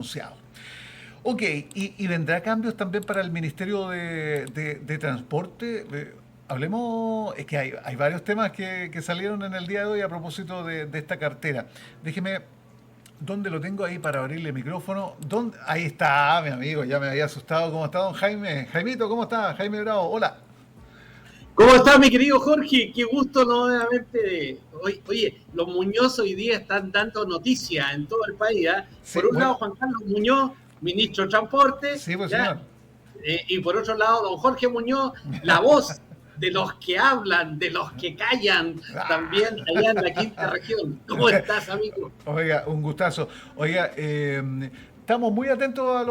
anunciado. Ok, y vendrá cambios también para el Ministerio de Transporte. Hablemos, es que hay varios temas que salieron en el día de hoy a propósito de esta cartera. Déjeme, ¿dónde lo tengo ahí para abrirle el micrófono? ¿Dónde? Ahí está, mi amigo, ya me había asustado. ¿Cómo está, don Jaime? Jaimito, ¿cómo está? Jaime Bravo, hola. ¿Cómo estás, mi querido Jorge? Qué gusto nuevamente. Oye, los Muñoz hoy día están dando noticias en todo el país. ¿Eh? Sí, Por un bueno, lado, Juan Carlos Muñoz, ministro de Transporte, sí, pues ¿ya? señor. Y por otro lado, don Jorge Muñoz, la voz de los que hablan, de los que callan, también allá en la quinta región. ¿Cómo estás, amigo? Oiga, un gustazo. Oiga, estamos muy atentos a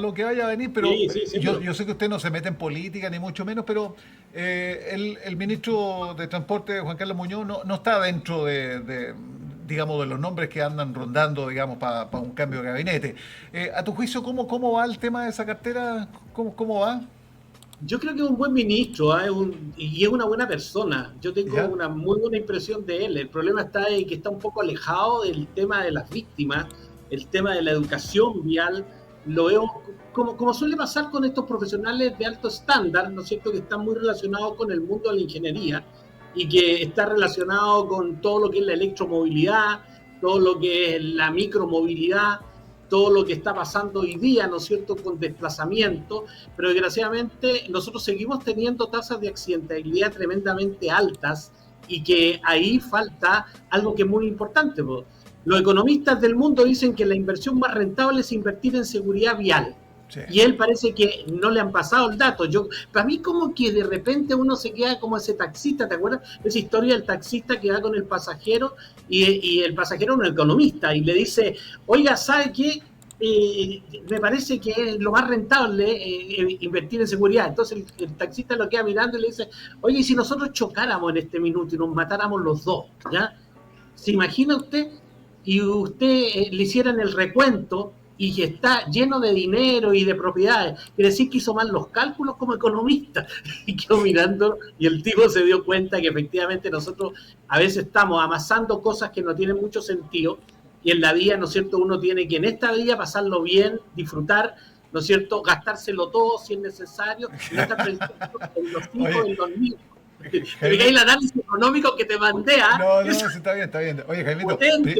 lo que vaya a venir, pero Sí, sí, yo, siempre. yo sé que usted no se mete en política, ni mucho menos, pero el ministro de Transporte, Juan Carlos Muñoz, no está dentro digamos, de los nombres que andan rondando, digamos, para un cambio de gabinete. A tu juicio, ¿cómo va el tema de esa cartera? ¿Cómo va? Yo creo que es un buen ministro, ¿eh? Y es una buena persona. Yo tengo ¿Ya? una muy buena impresión de él. El problema está en que está un poco alejado del tema de las víctimas, el tema de la educación vial. Lo veo como suele pasar con estos profesionales de alto estándar, ¿no es cierto?, que están muy relacionados con el mundo de la ingeniería y que está relacionado con todo lo que es la electromovilidad, todo lo que es la micromovilidad, todo lo que está pasando hoy día, ¿no es cierto?, con desplazamiento, pero desgraciadamente nosotros seguimos teniendo tasas de accidentabilidad tremendamente altas y que ahí falta algo que es muy importante. Los economistas del mundo dicen que la inversión más rentable es invertir en seguridad vial. Sí. Y él parece que no le han pasado el dato. Para mí como que de repente uno se queda como ese taxista, ¿te acuerdas? Esa historia del taxista que va con el pasajero y el pasajero es un economista y le dice, oiga, ¿sabe qué? Me parece que es lo más rentable invertir en seguridad. Entonces el taxista lo queda mirando y le dice, oye, ¿y si nosotros chocáramos en este minuto y nos matáramos los dos? ¿Ya? ¿Se imagina usted? Y usted le hicieran el recuento y que está lleno de dinero y de propiedades. Quiere decir que hizo mal los cálculos como economista. Y quedó mirando y el tipo se dio cuenta que efectivamente nosotros a veces estamos amasando cosas que no tienen mucho sentido y en la vida, ¿no es cierto?, uno tiene que en esta vida pasarlo bien, disfrutar, ¿no es cierto?, gastárselo todo si es necesario y no estar pensando en los hijos, Oye, en los niños. Te Jaime, digáis el análisis económico que te mandé, ¿ah? no, Es no, sí, está bien, está bien. Oye, Jaimito, potente.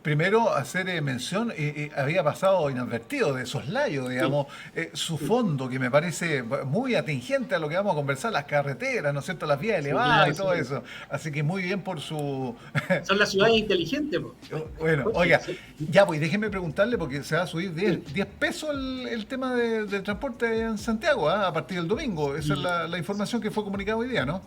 primero hacer mención, había pasado inadvertido de soslayo, Sí, digamos, su sí, fondo, que me parece muy atingente a lo que vamos a conversar, las carreteras, ¿no es cierto?, las vías sí, elevadas y claro, todo sí. eso. Así que muy bien por su... Son las ciudades inteligentes, po. Bueno, Jorge, oiga, sí. ya pues déjeme preguntarle porque se va a subir 10 pesos el tema del transporte en Santiago, ¿ah? A partir del domingo. Esa es Y la información que fue comunicada hoy día, ¿no?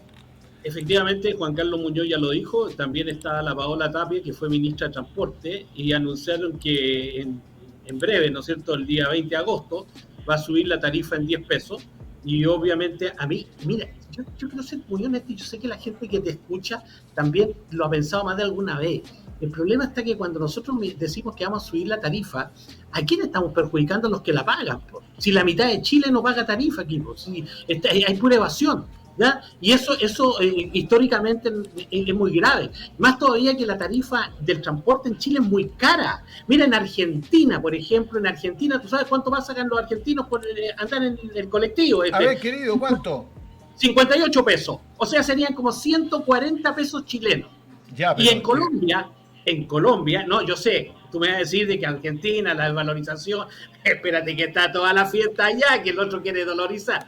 efectivamente, Juan Carlos Muñoz ya lo dijo, también está la Paola Tapia, que fue ministra de Transporte, y anunciaron que en breve, ¿no es cierto?, el día 20 de agosto, va a subir la tarifa en 10 pesos. Y obviamente a mí, mira, yo quiero ser muy honesto y yo sé que la gente que te escucha también lo ha pensado más de alguna vez. El problema está que cuando nosotros decimos que vamos a subir la tarifa, ¿a quién estamos perjudicando? A los que la pagan. Po. Si la mitad de Chile no paga tarifa aquí, po. Si hay pura evasión. ¿Ya? Y eso históricamente es muy grave. Más todavía que la tarifa del transporte en Chile es muy cara. Mira, en Argentina, por ejemplo, en Argentina, ¿tú sabes cuánto más sacan los argentinos por andar en el colectivo? A ver, querido, ¿cuánto? 58 pesos. O sea, serían como 140 pesos chilenos. Ya, Y pero... En Colombia, no, yo sé, tú me vas a decir de que Argentina, la desvalorización, espérate que está toda la fiesta allá, que el otro quiere dolarizar,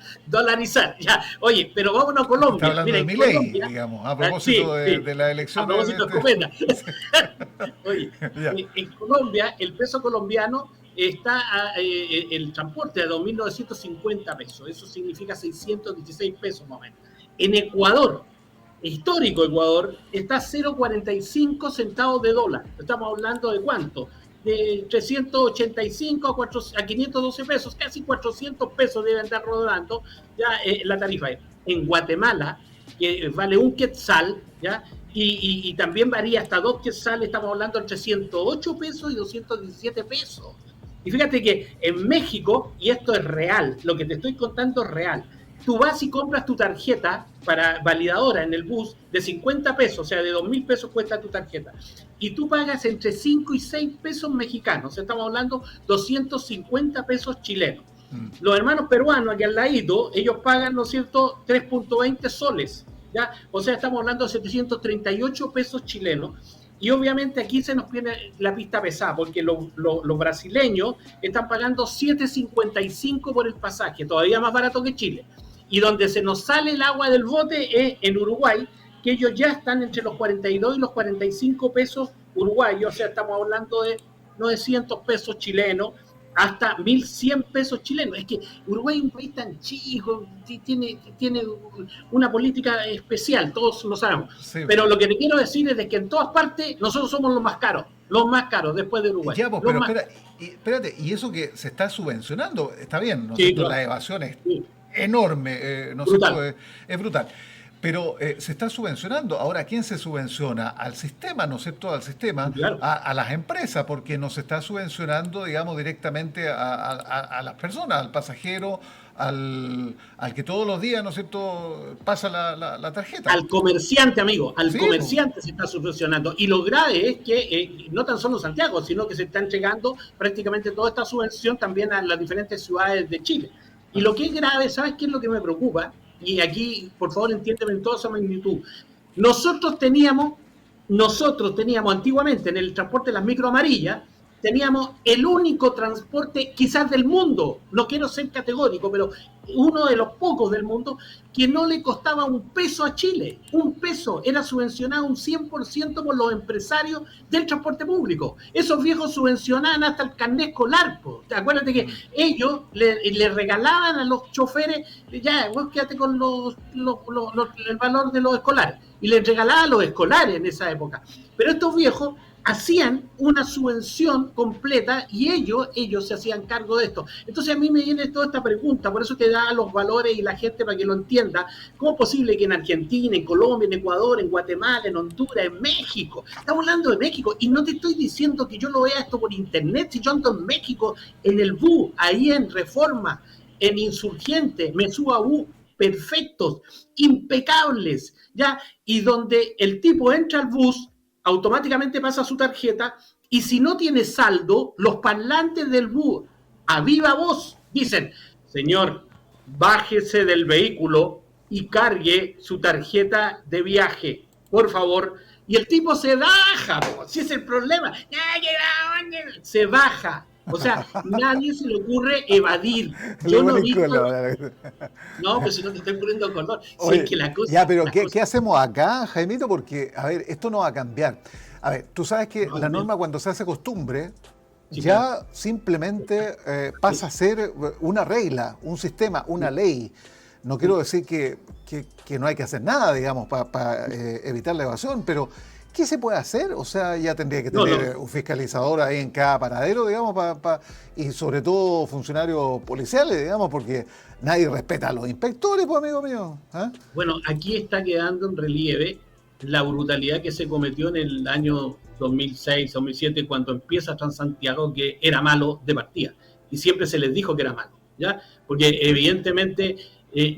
ya. Oye, pero vámonos a Está Colombia. hablando Mira, de en mi ley, Colombia, digamos, a sí, propósito de, sí, de las a elecciones de propósito de escopeta. Oye, Ya. en Colombia, el peso colombiano está el transporte a 2.950 pesos, eso significa 616 pesos más o menos. En Ecuador, histórico Ecuador, está a 0,45 centavos de dólar. Estamos hablando de cuánto? De 385 a 512 pesos, casi 400 pesos debe andar rodando ya la tarifa. En Guatemala, que vale un quetzal, ¿ya? Y también varía hasta dos quetzales, estamos hablando entre 108 pesos y 217 pesos. Y fíjate que en México, y esto es real, lo que te estoy contando es real, tú vas y compras tu tarjeta para validadora en el bus de 50 pesos, o sea, de 2.000 pesos cuesta tu tarjeta, y tú pagas entre 5 y 6 pesos mexicanos, o sea, estamos hablando 250 pesos chilenos. Los hermanos peruanos aquí al ladito, ellos pagan, ¿no es cierto?, 3.20 soles, ¿ya? O sea, estamos hablando de 738 pesos chilenos. Y obviamente aquí se nos viene la pista pesada, porque los brasileños están pagando 7.55 por el pasaje, todavía más barato que Chile. Y donde se nos sale el agua del bote es en Uruguay, que ellos ya están entre los 42 y los 45 pesos uruguayos, o sea, estamos hablando de 900 pesos chilenos, hasta 1.100 pesos chilenos. Es que Uruguay es un país tan chico, tiene una política especial, todos lo sabemos. Sí. Pero lo que te quiero decir es de que en todas partes nosotros somos los más caros después de Uruguay. Ya, pues, pero espérate, y eso que se está subvencionando, está bien, ¿no? Sí, claro. La evasión es enorme, ¿no? Brutal. Es brutal. Pero se está subvencionando. Ahora, ¿quién se subvenciona? Al sistema, ¿no es cierto? Al sistema, claro. a las empresas, porque no se está subvencionando, digamos, directamente a las personas, al pasajero, al que todos los días, ¿no es cierto?, pasa la tarjeta. Al comerciante, amigo, al comerciante se está subvencionando. Y lo grave es que no tan solo Santiago, sino que se está entregando prácticamente toda esta subvención también a las diferentes ciudades de Chile. Y lo que es grave, ¿sabes qué es lo que me preocupa? Y aquí, por favor, entiéndeme en toda esa magnitud. Nosotros teníamos antiguamente en el transporte de las micro amarillas, teníamos el único transporte quizás del mundo, no quiero ser categórico, pero uno de los pocos del mundo que no le costaba un peso a Chile, un peso, era subvencionado un 100% por los empresarios del transporte público. Esos viejos subvencionaban hasta el carnet escolar, po. Acuérdate que ellos le regalaban a los choferes, ya, vos quédate con el valor de los escolares, y les regalaban a los escolares en esa época. Pero estos viejos hacían una subvención completa y ellos se hacían cargo de esto. Entonces a mí me viene toda esta pregunta, por eso te da los valores y la gente para que lo entienda. ¿Cómo es posible que en Argentina, en Colombia, en Ecuador, en Guatemala, en Honduras, en México, estamos hablando de México, y no te estoy diciendo que yo lo vea esto por internet, si yo ando en México, en el bus, ahí en Reforma, en Insurgente, me subo a bus, perfectos, impecables, ¿ya? Y donde el tipo entra al bus, automáticamente pasa su tarjeta, y si no tiene saldo, los parlantes del bus a viva voz dicen: señor, bájese del vehículo y cargue su tarjeta de viaje, por favor. Y el tipo se baja, si es el problema, se baja. O sea, nadie se le ocurre evadir. Yo no vi. No, pero si no te estoy poniendo color. Oye, que la cosa, ya, pero ¿qué hacemos acá, Jaimito? Porque, a ver, esto no va a cambiar. A ver, tú sabes que la norma, cuando se hace costumbre, sí, ya claro, simplemente pasa a ser una regla, un sistema, una ley. No quiero decir que no hay que hacer nada, digamos, para evitar la evasión, pero ¿qué se puede hacer? O sea, ya tendría que tener un fiscalizador ahí en cada paradero, digamos, y sobre todo funcionarios policiales, digamos, porque nadie respeta a los inspectores, pues, amigo mío. ¿Ah? Bueno, aquí está quedando en relieve la brutalidad que se cometió en el año 2006, 2007, cuando empieza Transantiago, que era malo de partida. Y siempre se les dijo que era malo, ¿ya? Porque evidentemente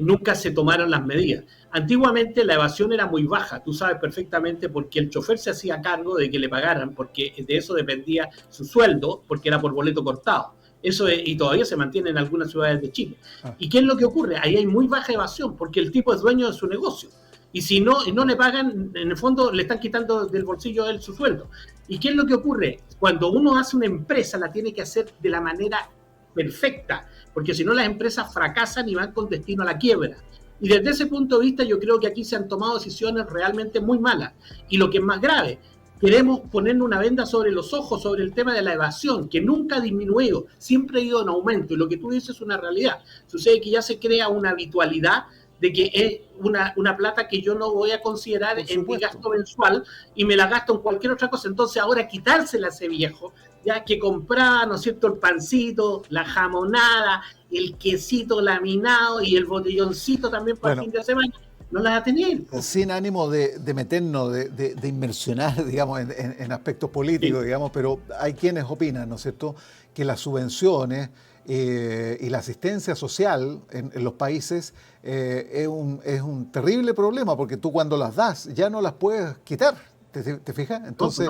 nunca se tomaron las medidas. Antiguamente la evasión era muy baja, tú sabes perfectamente, porque el chofer se hacía cargo de que le pagaran, porque de eso dependía su sueldo, porque era por boleto cortado. Eso es, y todavía se mantiene en algunas ciudades de Chile. ¿Y qué es lo que ocurre? Ahí hay muy baja evasión, porque el tipo es dueño de su negocio. Y si no le pagan, en el fondo le están quitando del bolsillo de él su sueldo. ¿Y qué es lo que ocurre? Cuando uno hace una empresa, la tiene que hacer de la manera perfecta, porque si no las empresas fracasan y van con destino a la quiebra. Y desde ese punto de vista yo creo que aquí se han tomado decisiones realmente muy malas. Y lo que es más grave, queremos ponerle una venda sobre los ojos sobre el tema de la evasión, que nunca ha disminuido, siempre ha ido en aumento. Y lo que tú dices es una realidad. Sucede que ya se crea una habitualidad de que es una plata que yo no voy a considerar en mi gasto mensual y me la gasto en cualquier otra cosa. Entonces ahora quitársela a ese viejo, ya que compraba, ¿no es cierto?, el pancito, la jamonada, el quesito laminado y el botelloncito también para el fin de semana, no las va a tener. Sin ánimo de meternos, de inmersionar, digamos, en aspectos políticos, sí, digamos, pero hay quienes opinan, ¿no es cierto?, que las subvenciones y la asistencia social en los países es un terrible problema, porque tú cuando las das ya no las puedes quitar, ¿te fijas? Entonces,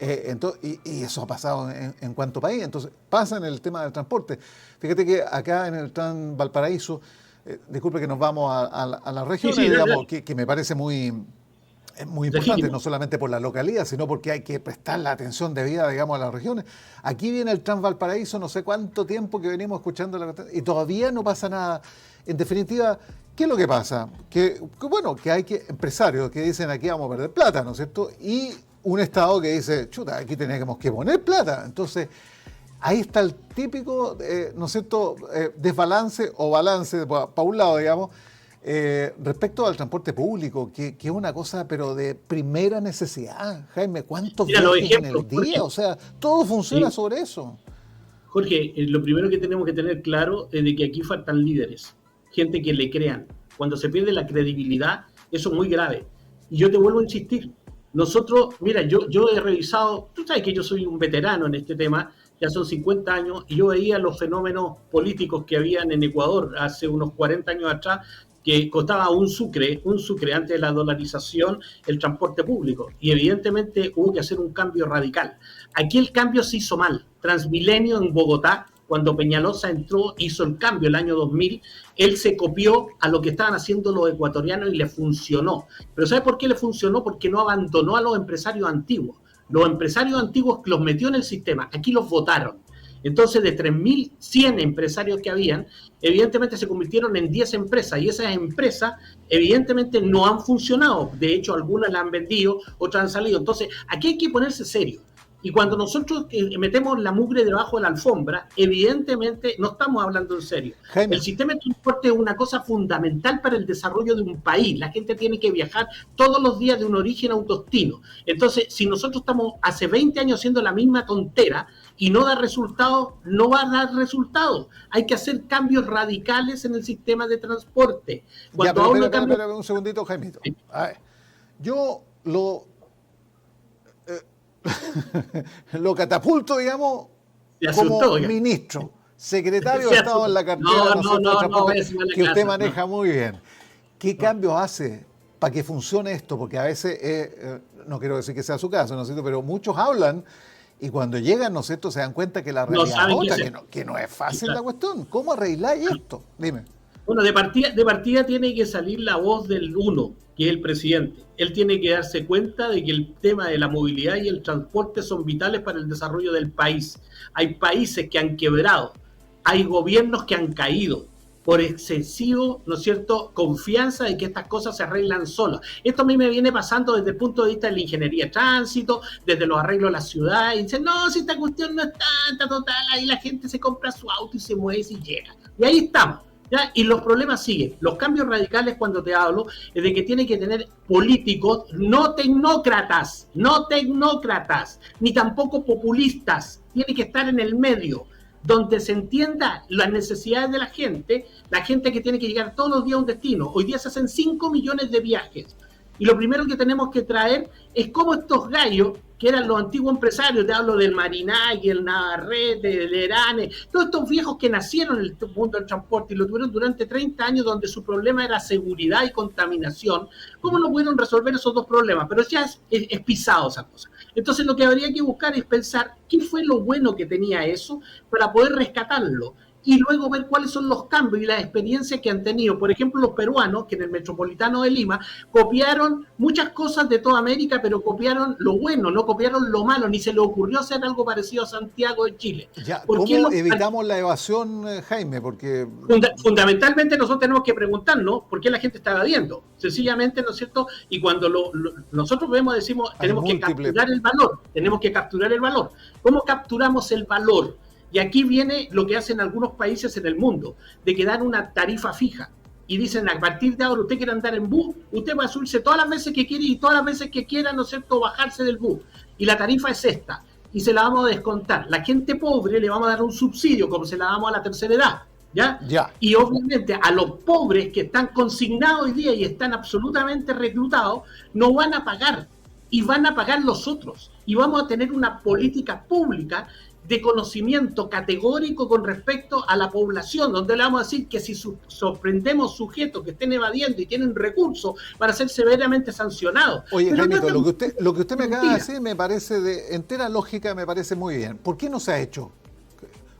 y eso ha pasado en cuánto país. Entonces, pasa en el tema del transporte. Fíjate que acá en el Tran Valparaíso, disculpe que nos vamos a las regiones, sí, digamos, que me parece es muy importante, legítimo. no solamente por la localidad, sino porque hay que prestar la atención debida, digamos, a las regiones. Aquí viene el Trans Valparaíso, no sé cuánto tiempo que venimos escuchando y todavía no pasa nada. En definitiva, ¿qué es lo que pasa? Bueno, que hay empresarios que dicen aquí vamos a perder plata, ¿no es cierto? Y un Estado que dice, chuta, aquí tenemos que poner plata. Entonces, ahí está el típico, ¿no es cierto?, desbalance o balance, para un lado, digamos, respecto al transporte público, que es una cosa, pero de primera necesidad. Jaime, ¿cuántos viajes en el día? Jorge, o sea, todo funciona sobre eso. Jorge, lo primero que tenemos que tener claro es de que aquí faltan líderes, gente que le crean. Cuando se pierde la credibilidad, eso es muy grave. Y yo te vuelvo a insistir, nosotros, mira, yo he revisado, tú sabes que yo soy un veterano en este tema, ya son 50 años, y yo veía los fenómenos políticos que habían en Ecuador hace unos 40 años atrás, que costaba un sucre antes de la dolarización, el transporte público. Y evidentemente hubo que hacer un cambio radical. Aquí el cambio se hizo mal. Transmilenio en Bogotá, cuando Peñalosa entró, hizo el cambio el año 2000, él se copió a lo que estaban haciendo los ecuatorianos y le funcionó. Pero ¿sabe por qué le funcionó? Porque no abandonó a los empresarios antiguos. Los empresarios antiguos los metió en el sistema, aquí los votaron. Entonces, de 3.100 empresarios que habían, evidentemente se convirtieron en 10 empresas, y esas empresas evidentemente no han funcionado. De hecho, algunas las han vendido, otras han salido. Entonces, aquí hay que ponerse serio. Y cuando nosotros metemos la mugre debajo de la alfombra, evidentemente no estamos hablando en serio. Jaime. El sistema de transporte es una cosa fundamental para el desarrollo de un país. La gente tiene que viajar todos los días de un origen a un destino. Entonces, si nosotros estamos hace 20 años haciendo la misma tontera y no da resultados, no va a dar resultados. Hay que hacer cambios radicales en el sistema de transporte. Cuando espera un segundito, Jaimito. Sí. A ver, yo lo catapulto, digamos, como ministro, secretario de Estado en la cartera que usted maneja muy bien. ¿Qué cambios hace para que funcione esto? Porque a veces, no quiero decir que sea su caso, ¿no es cierto?, pero muchos hablan y cuando llegan, ¿no es cierto?, se dan cuenta que la realidad es otra, que no es fácil la cuestión. ¿Cómo arregláis esto? Dime. Bueno, de partida tiene que salir la voz del uno, que es el presidente. Él tiene que darse cuenta de que el tema de la movilidad y el transporte son vitales para el desarrollo del país. Hay países que han quebrado, hay gobiernos que han caído por excesivo, ¿no es cierto?, confianza de que estas cosas se arreglan solas. Esto a mí me viene pasando desde el punto de vista de la ingeniería de tránsito, desde los arreglos de la ciudad, y dicen, no, si esta cuestión no es tanta, total, ahí la gente se compra su auto y se mueve y llega. Y ahí estamos. ¿Ya? Y los problemas siguen. Los cambios radicales, cuando te hablo, es de que tiene que tener políticos no tecnócratas, ni tampoco populistas. Tiene que estar en el medio, donde se entienda las necesidades de la gente que tiene que llegar todos los días a un destino. Hoy día se hacen 5 millones de viajes. Y lo primero que tenemos que traer es cómo estos gallos, que eran los antiguos empresarios, te hablo del Marinay, el Navarrete, del Herane, todos estos viejos que nacieron en el mundo del transporte y lo tuvieron durante 30 años, donde su problema era seguridad y contaminación, ¿cómo no pudieron resolver esos dos problemas? Pero ya es pisado esa cosa. Entonces lo que habría que buscar es pensar qué fue lo bueno que tenía eso para poder rescatarlo. Y luego ver cuáles son los cambios y las experiencias que han tenido. Por ejemplo, los peruanos, que en el Metropolitano de Lima, copiaron muchas cosas de toda América, pero copiaron lo bueno, no copiaron lo malo, ni se les ocurrió hacer algo parecido a Santiago de Chile. Ya, ¿cómo evitamos la evasión, Jaime? Porque fundamentalmente nosotros tenemos que preguntarnos por qué la gente está evadiendo. Sencillamente, ¿no es cierto? Y cuando nosotros decimos, tenemos que capturar el valor. ¿Cómo capturamos el valor? Y aquí viene lo que hacen algunos países en el mundo, de que dan una tarifa fija. Y dicen, a partir de ahora, usted quiere andar en bus, usted va a subirse todas las veces que quiere y todas las veces que quiera, ¿no es cierto?, bajarse del bus. Y la tarifa es esta, y se la vamos a descontar. La gente pobre le vamos a dar un subsidio, como se la damos a la tercera edad, ¿ya? Y obviamente a los pobres que están consignados hoy día y están absolutamente reclutados, no van a pagar, y van a pagar los otros. Y vamos a tener una política pública de conocimiento categórico con respecto a la población, donde le vamos a decir que si sorprendemos sujetos que estén evadiendo y tienen recursos, van a ser severamente sancionados. Oye, Pero Jaimito, no, lo que usted me acaba de mentira. decir me parece de entera lógica, me parece muy bien. ¿Por qué no se ha hecho?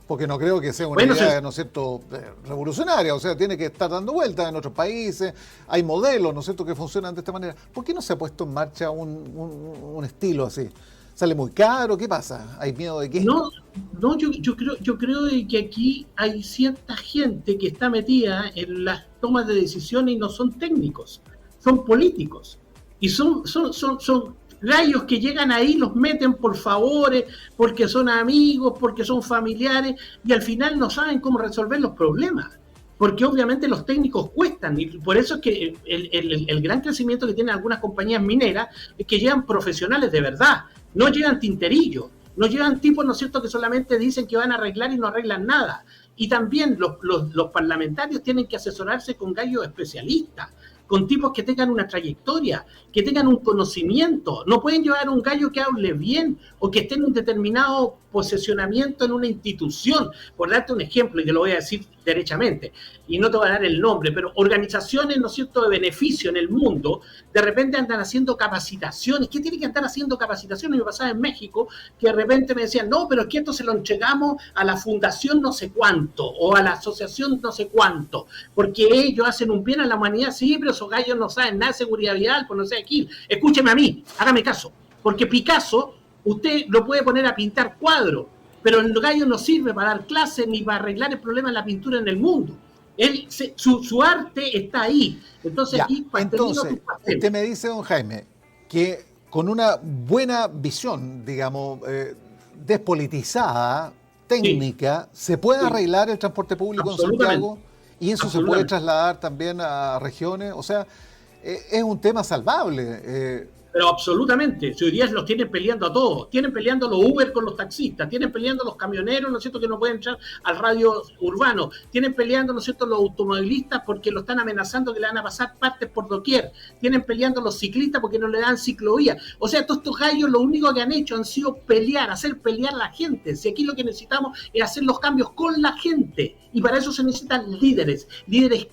Porque no creo que sea una idea, ¿no es cierto?, revolucionaria, o sea, tiene que estar dando vueltas en otros países, hay modelos, ¿no es cierto?, que funcionan de esta manera. ¿Por qué no se ha puesto en marcha un estilo así? ¿Sale muy caro? ¿Qué pasa? ¿Hay miedo de qué? No, yo creo de que aquí hay cierta gente que está metida en las tomas de decisiones y no son técnicos, son políticos. Y son gallos que llegan ahí, los meten por favores, porque son amigos, porque son familiares, y al final no saben cómo resolver los problemas. Porque obviamente los técnicos cuestan, y por eso es que el gran crecimiento que tienen algunas compañías mineras es que llegan profesionales de verdad, no llegan tinterillos, no llegan tipos, ¿no es cierto?, que solamente dicen que van a arreglar y no arreglan nada. Y también los parlamentarios tienen que asesorarse con gallos especialistas, con tipos que tengan una trayectoria, que tengan un conocimiento. No pueden llevar un gallo que hable bien o que esté en un determinado posesionamiento en una institución. Por darte un ejemplo, y te lo voy a decir derechamente, y no te voy a dar el nombre, pero organizaciones, ¿no es cierto?, de beneficio en el mundo, de repente andan haciendo capacitaciones. ¿Qué tienen que estar haciendo capacitaciones? Me pasaba en México, que de repente me decían, no, pero es que esto se lo entregamos a la fundación no sé cuánto, o a la asociación no sé cuánto, porque ellos hacen un bien a la humanidad. Sí, pero esos gallos no saben nada de seguridad vial, pues no sé, aquí. Escúcheme a mí, hágame caso, porque Picasso, usted lo puede poner a pintar cuadros, pero el gallo no sirve para dar clases ni para arreglar el problema de la pintura en el mundo. Su arte está ahí. Entonces, Ya, aquí, entonces, usted me dice, don Jaime, que con una buena visión, digamos, despolitizada, técnica, se puede arreglar el transporte público en Santiago, y eso se puede trasladar también a regiones. O sea, es un tema salvable. Pero absolutamente, si hoy día los tienen peleando a todos, tienen peleando los Uber con los taxistas, tienen peleando los camioneros, ¿no es cierto?, que no pueden entrar al radio urbano, tienen peleando, ¿no es cierto?, los automovilistas porque lo están amenazando que le van a pasar partes por doquier, tienen peleando los ciclistas porque no le dan ciclovía. O sea, todos estos gallos lo único que han hecho han sido pelear, hacer pelear a la gente. Si aquí lo que necesitamos es hacer los cambios con la gente, y para eso se necesitan líderes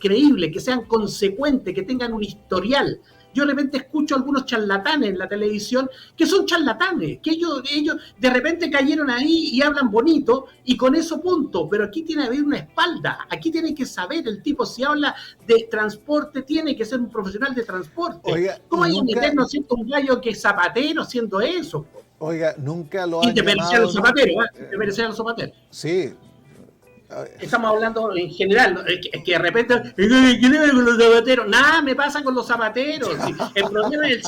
creíbles, que sean consecuentes, que tengan un historial. Yo de repente escucho a algunos charlatanes en la televisión que son charlatanes, que ellos de repente cayeron ahí y hablan bonito y con eso punto, pero aquí tiene que haber una espalda, aquí tiene que saber el tipo, si habla de transporte, tiene que ser un profesional de transporte. Oiga, ¿cómo hay un eterno siendo un gallo que es zapatero haciendo eso? Oiga, nunca lo han Y te merecían los zapateros, ¿no? te merecían los zapateros. Sí. Estamos hablando en general, es que de repente, ¿qué le pasa con los zapateros? Nada me pasa con los zapateros. Sí, el problema es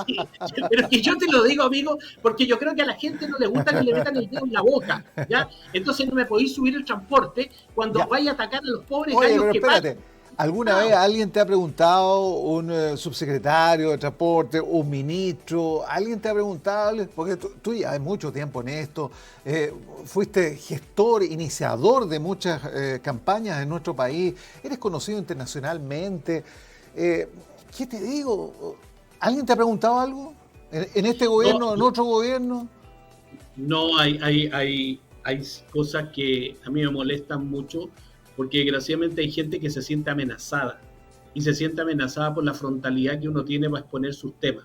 pero es que yo te lo digo, amigo, porque yo creo que a la gente no le gusta que le metan el dedo en la boca, ¿ya? Entonces no me podéis subir el transporte cuando vaya a atacar a los pobres gallos que pagan. ¿Alguna vez alguien te ha preguntado, un subsecretario de transporte, un ministro, alguien te ha preguntado, porque tú ya hay mucho tiempo en esto, fuiste gestor, iniciador de muchas campañas en nuestro país, eres conocido internacionalmente, ¿qué te digo? ¿Alguien te ha preguntado algo? ¿En este gobierno, en otro gobierno? No, hay cosas que a mí me molestan mucho, porque desgraciadamente hay gente que se siente amenazada, y se siente amenazada por la frontalidad que uno tiene para exponer sus temas.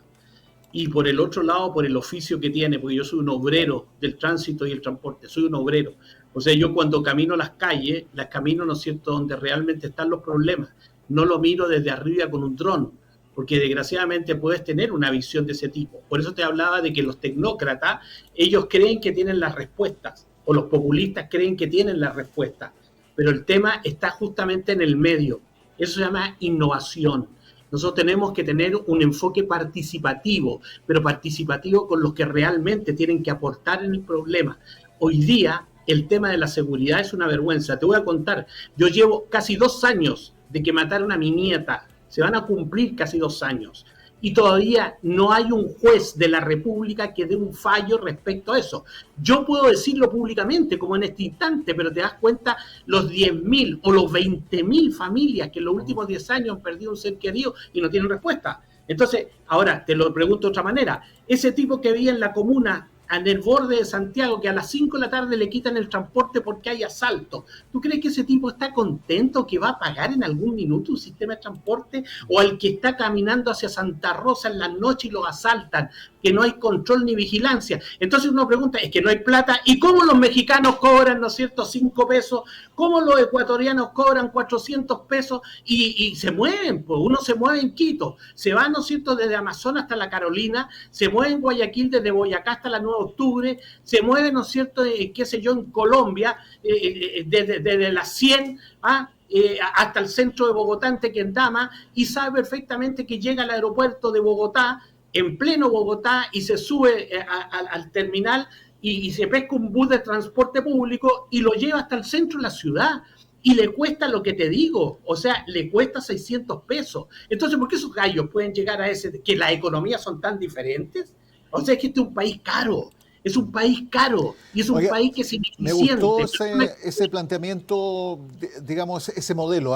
Y por el otro lado, por el oficio que tiene, porque yo soy un obrero del tránsito y el transporte, soy un obrero. O sea, yo cuando camino las calles, las camino, ¿no es cierto?, donde realmente están los problemas. No lo miro desde arriba con un dron, porque desgraciadamente puedes tener una visión de ese tipo. Por eso te hablaba de que los tecnócratas, ellos creen que tienen las respuestas, o los populistas creen que tienen las respuestas. Pero el tema está justamente en el medio. Eso se llama innovación. Nosotros tenemos que tener un enfoque participativo, pero participativo con los que realmente tienen que aportar en el problema. Hoy día, el tema de la seguridad es una vergüenza. Te voy a contar, yo llevo casi 2 años de que mataron a mi nieta. Se van a cumplir casi 2 años. Y todavía no hay un juez de la República que dé un fallo respecto a eso. Yo puedo decirlo públicamente, como en este instante, pero te das cuenta los 10.000 o los 20.000 familias que en los últimos 10 años han perdido un ser querido y no tienen respuesta. Entonces, ahora te lo pregunto de otra manera. Ese tipo que vivía en la comuna en el borde de Santiago, que a las 5 de la tarde le quitan el transporte porque hay asalto. ¿Tú crees que ese tipo está contento que va a pagar en algún minuto un sistema de transporte? O al que está caminando hacia Santa Rosa en la noche y lo asaltan, que no hay control ni vigilancia. Entonces uno pregunta, es que no hay plata, ¿y cómo los mexicanos cobran, ¿no es cierto?, 5 pesos? ¿Cómo los ecuatorianos cobran 400 pesos y se mueven? Pues uno se mueve en Quito, se va, ¿no es cierto?, desde Amazonas hasta la Carolina, se mueve en Guayaquil desde Boyacá hasta la 9 de octubre, se mueve, ¿no es cierto?, qué sé yo, en Colombia, desde las 100 hasta el centro de Bogotá, en Tequendama, y sabe perfectamente que llega al aeropuerto de Bogotá, en pleno Bogotá, y se sube al terminal y se pesca un bus de transporte público y lo lleva hasta el centro de la ciudad. Y le cuesta lo que te digo, o sea, le cuesta 600 pesos. Entonces, ¿por qué esos gallos pueden llegar a ese, que las economías son tan diferentes? O sea, es que este es un país caro. Es un país caro y es un Oiga, país que es me ineficiente. gustó ese planteamiento, digamos, ese modelo.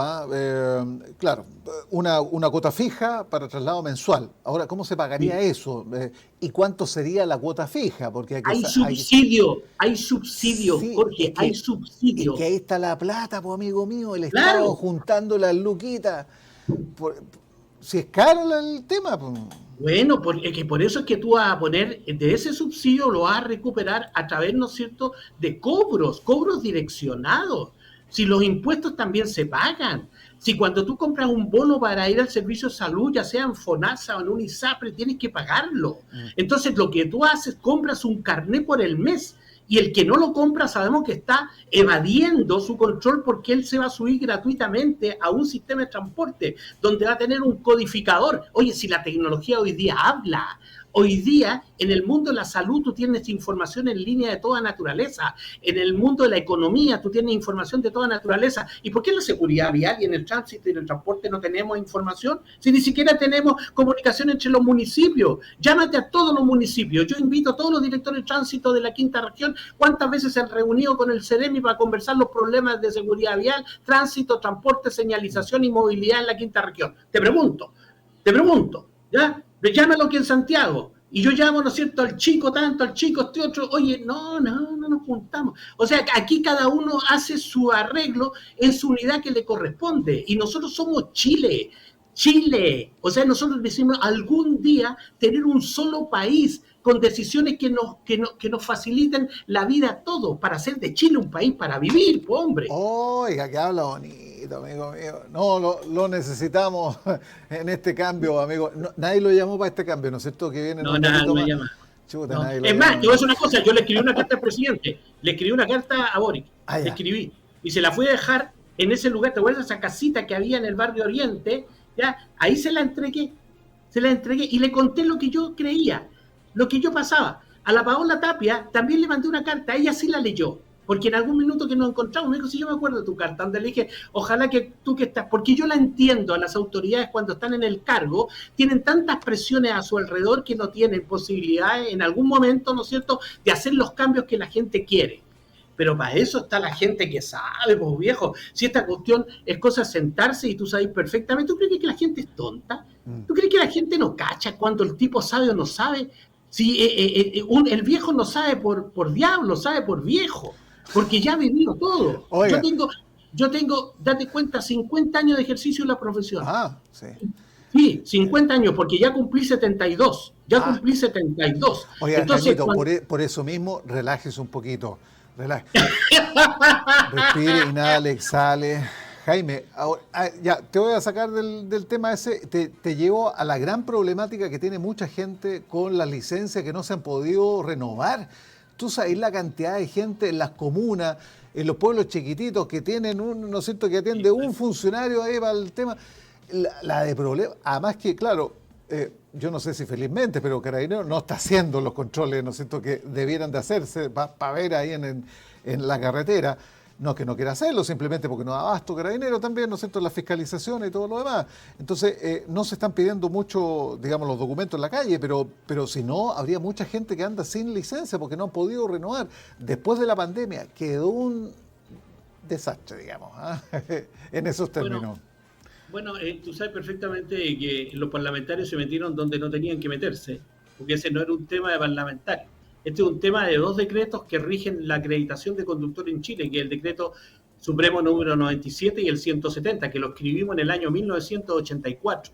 Claro, una cuota fija para traslado mensual. Ahora, ¿cómo se pagaría eso? ¿Y cuánto sería la cuota fija? Porque Hay subsidio, Sí, Jorge, hay subsidio. es que ahí está la plata, pues, amigo mío, el Estado Claro. juntando las luquitas. Si es caro el tema, pues. Bueno, por eso es que tú vas a poner, de ese subsidio lo vas a recuperar a través, ¿no es cierto?, de cobros direccionados. Si los impuestos también se pagan. Si cuando tú compras un bono para ir al servicio de salud, ya sea en FONASA o en un ISAPRE, tienes que pagarlo. Entonces lo que tú haces, compras un carnet por el mes. Y el que no lo compra sabemos que está evadiendo su control porque él se va a subir gratuitamente a un sistema de transporte donde va a tener un codificador. Oye, si la tecnología hoy día habla, hoy día en el mundo de la salud tú tienes información en línea de toda naturaleza, en el mundo de la economía tú tienes información de toda naturaleza. ¿Y por qué en la seguridad vial y en el tránsito y en el transporte no tenemos información? Si ni siquiera tenemos comunicación entre los municipios. Llámate a todos los municipios. Yo invito a todos los directores de tránsito de la quinta región. ¿Cuántas veces se han reunido con el CEREMI para conversar los problemas de seguridad vial, tránsito, transporte, señalización y movilidad en la quinta región? Te pregunto, ¿ya? Llámalo aquí en Santiago. Y yo llamo, ¿no es cierto?, al chico tanto, al chico este otro. Oye, no nos juntamos. O sea, aquí cada uno hace su arreglo en su unidad que le corresponde. Y nosotros somos Chile. O sea, nosotros decimos algún día tener un solo país con decisiones que nos faciliten la vida a todos, para hacer de Chile un país para vivir, pues, hombre. Oiga, que habla bonito, amigo mío. No, lo necesitamos en este cambio, amigo. No, nadie lo llamó para este cambio, ¿no es cierto? Que viene No, nada, no me llama. Chuta, No. nadie lo Es más, llama. te voy a decir una cosa, yo le escribí una carta al presidente, le escribí una carta a Boric, le escribí, y se la fui a dejar en ese lugar. ¿Te acuerdas esa casita que había en el barrio Oriente? Ya, ahí se la entregué y le conté lo que yo creía, lo que yo pasaba. A la Paola Tapia también le mandé una carta, ella sí la leyó, porque en algún minuto que nos encontramos me dijo, sí, yo me acuerdo de tu carta, donde le dije, ojalá que tú que estás, porque yo la entiendo, a las autoridades cuando están en el cargo, tienen tantas presiones a su alrededor que no tienen posibilidades en algún momento, ¿no es cierto?, de hacer los cambios que la gente quiere. Pero para eso está la gente que sabe, pues, viejo. Si esta cuestión es cosa de sentarse y tú sabes perfectamente, ¿tú crees que la gente es tonta? ¿Tú crees que la gente no cacha cuando el tipo sabe o no sabe? Si el viejo no sabe por diablo, sabe por viejo, porque ya ha vivido todo. Oiga. Yo tengo, date cuenta, 50 años de ejercicio en la profesión. Sí. Sí, 50 años, porque ya cumplí 72. Cumplí 72. Oiga, Entonces, Jaimito, por eso mismo, relájese un poquito. Respire, inhale, exhale. Jaime, ahora, ya, te voy a sacar del tema ese. Te llevo a la gran problemática que tiene mucha gente con las licencias que no se han podido renovar. Tú sabes la cantidad de gente en las comunas, en los pueblos chiquititos que tienen ¿no es cierto?, que atiende un funcionario ahí para el tema. La de problemas. Además que, claro, yo no sé si felizmente, pero Carabineros no está haciendo los controles, ¿no es cierto?, que debieran de hacerse para ver ahí en la carretera. No es que no quiera hacerlo, simplemente porque no da abasto Carabineros también, ¿no es cierto?, la fiscalización y todo lo demás. Entonces, no se están pidiendo mucho, digamos, los documentos en la calle, pero si no, habría mucha gente que anda sin licencia porque no han podido renovar. Después de la pandemia quedó un desastre, digamos, en esos términos. Bueno, tú sabes perfectamente que los parlamentarios se metieron donde no tenían que meterse, porque ese no era un tema de parlamentarios, Este es un tema de 2 decretos que rigen la acreditación de conductor en Chile, que es el decreto supremo número 97 y el 170, que lo escribimos en el año 1984.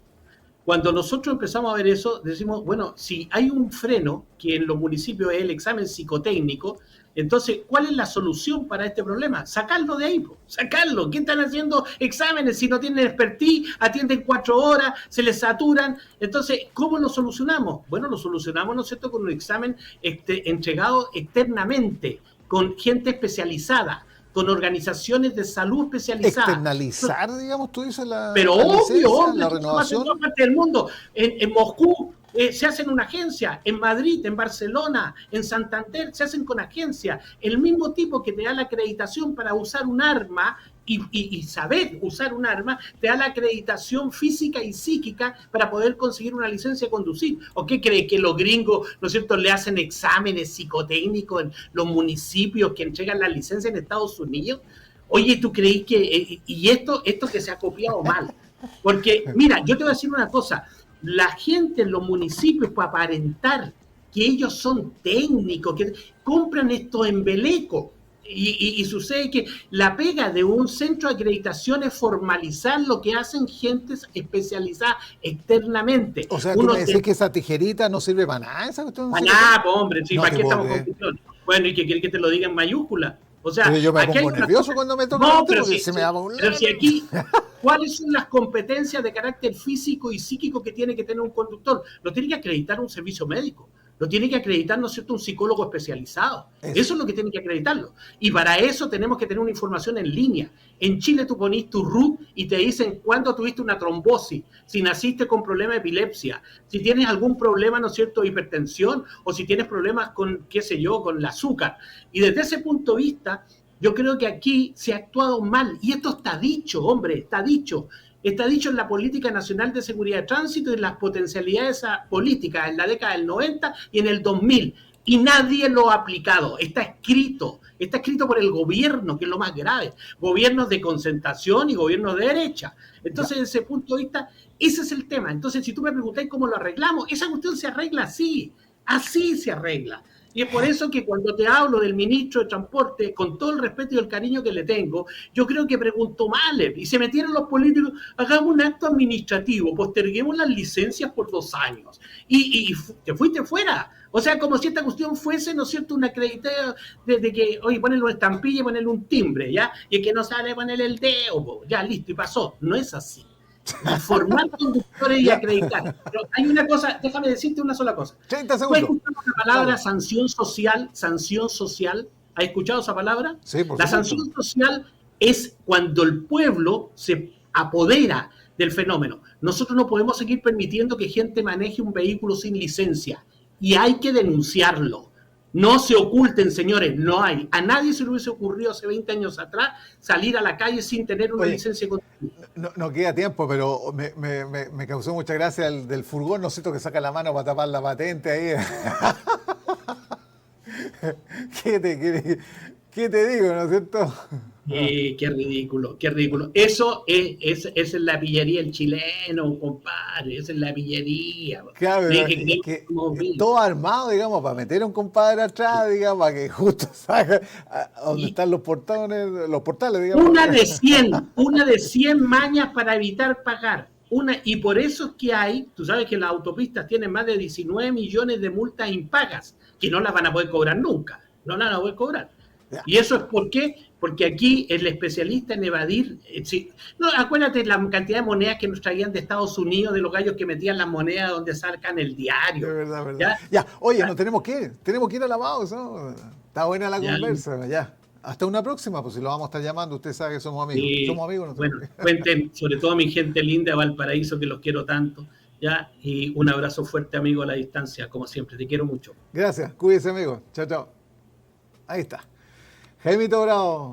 Cuando nosotros empezamos a ver eso, decimos, bueno, si hay un freno, que en los municipios es el examen psicotécnico, entonces, ¿cuál es la solución para este problema? Sacarlo de ahí, po, sacarlo. ¿Qué están haciendo exámenes si no tienen expertise? Atienden 4 horas, se les saturan. Entonces, ¿cómo lo solucionamos? Bueno, lo solucionamos, ¿no es cierto?, con un examen entregado externamente, con gente especializada, con organizaciones de salud especializadas. Externalizar, digamos, tú dices Pero la obvio, licencia, obvio, la esto se hace en renovación. todas partes del mundo. En Moscú se hace en una agencia, en Madrid, en Barcelona, en Santander se hacen con agencias. El mismo tipo que te da la acreditación para usar un arma y saber usar un arma, te da la acreditación física y psíquica para poder conseguir una licencia de conducir. ¿O qué cree que los gringos, ¿no es cierto?, le hacen exámenes psicotécnicos en los municipios que entregan la licencia en Estados Unidos? Oye, ¿tú crees que y esto que se ha copiado mal? Porque, mira, yo te voy a decir una cosa, la gente en los municipios, para aparentar que ellos son técnicos, que compran estos embelecos. Y sucede que la pega de un centro de acreditación es formalizar lo que hacen gentes especializadas externamente. O sea, tú me decís que esa tijerita no sirve para nada, esa cuestión. Para nada, pues, hombre, sí, No ¿para te qué puedo estamos con creer. cuestiones? Bueno, ¿y que quiere que te lo diga en mayúscula? O sea, Pero yo me aquí hay pongo una nervioso cosa. cuando me toca No, el pero porque sí, se me sí, va a un pero si aquí, ¿cuáles son las competencias de carácter físico y psíquico que tiene que tener un conductor? Lo tiene que acreditar un servicio médico, lo tiene que acreditar, ¿no es cierto?, un psicólogo especializado. Eso es lo que tiene que acreditarlo. Y para eso tenemos que tener una información en línea. En Chile tú ponís tu RUT y te dicen cuándo tuviste una trombosis, si naciste con problema de epilepsia, si tienes algún problema, ¿no es cierto?, de hipertensión, o si tienes problemas con, qué sé yo, con el azúcar. Y desde ese punto de vista, yo creo que aquí se ha actuado mal. Y esto está dicho, hombre, está dicho. Está dicho en la Política Nacional de Seguridad de Tránsito y en las potencialidades de esa política en la década del 90 y en el 2000. Y nadie lo ha aplicado. Está escrito por el gobierno, que es lo más grave. Gobiernos de concentración y gobiernos de derecha. Entonces, desde ese punto de vista, ese es el tema. Entonces, si tú me preguntáis cómo lo arreglamos, esa cuestión se arregla así se arregla. Y es por eso que cuando te hablo del ministro de Transporte, con todo el respeto y el cariño que le tengo, yo creo que preguntó mal. Y se metieron los políticos, hagamos un acto administrativo, posterguemos las licencias por 2 años. Y te fuiste fuera. O sea, como si esta cuestión fuese, ¿no es cierto?, una acreditada de que, oye, ponerle una estampilla y ponerle un timbre, ¿ya? Y el que no sale, ponerle el dedo, ya, listo, y pasó. No es así. Formar conductores y acreditar. Pero hay una cosa, déjame decirte una sola cosa. 30 ¿Tú has segundos. escuchado la palabra Dale. sanción social? Sanción social. ¿Has escuchado esa palabra? Sí, por La supuesto. sanción social es cuando el pueblo se apodera del fenómeno. Nosotros no podemos seguir permitiendo que gente maneje un vehículo sin licencia y hay que denunciarlo. No se oculten, señores, no hay. A nadie se le hubiese ocurrido hace 20 años atrás salir a la calle sin tener una Oye, licencia de conducir. no queda tiempo, pero me causó mucha gracia el del furgón, ¿no es cierto?, que saca la mano para tapar la patente ahí. ¿Qué te digo, no es cierto? Qué ridículo, qué ridículo. Eso es la pillería del chileno, compadre. Esa es la pillería. Claro, pero Sí, es que todo armado, digamos, para meter a un compadre atrás, digamos, para que justo salga donde están los portales, digamos. Una de 100 mañas para evitar pagar. Y por eso es que tú sabes que las autopistas tienen más de 19 millones de multas impagas, que no las van a poder cobrar nunca. No las van a poder cobrar. Ya. ¿Y eso es por qué? Porque aquí el especialista en evadir... no, acuérdate la cantidad de monedas que nos traían de Estados Unidos, de los gallos que metían las monedas donde sacan el diario. De verdad, verdad. ¿Ya? Ya, oye, nos tenemos que ir a la pausa, ¿no? Está buena la conversa, ya. Hasta una próxima, pues si lo vamos a estar llamando, usted sabe que somos amigos. Sí. Somos amigos nosotros. Bueno, cuenten, sobre todo a mi gente linda de Valparaíso, que los quiero tanto, ¿ya? Y un abrazo fuerte, amigo, a la distancia, como siempre. Te quiero mucho. Gracias, cuídese, amigo. Chao, chao. Ahí está. Jaimito Bravo.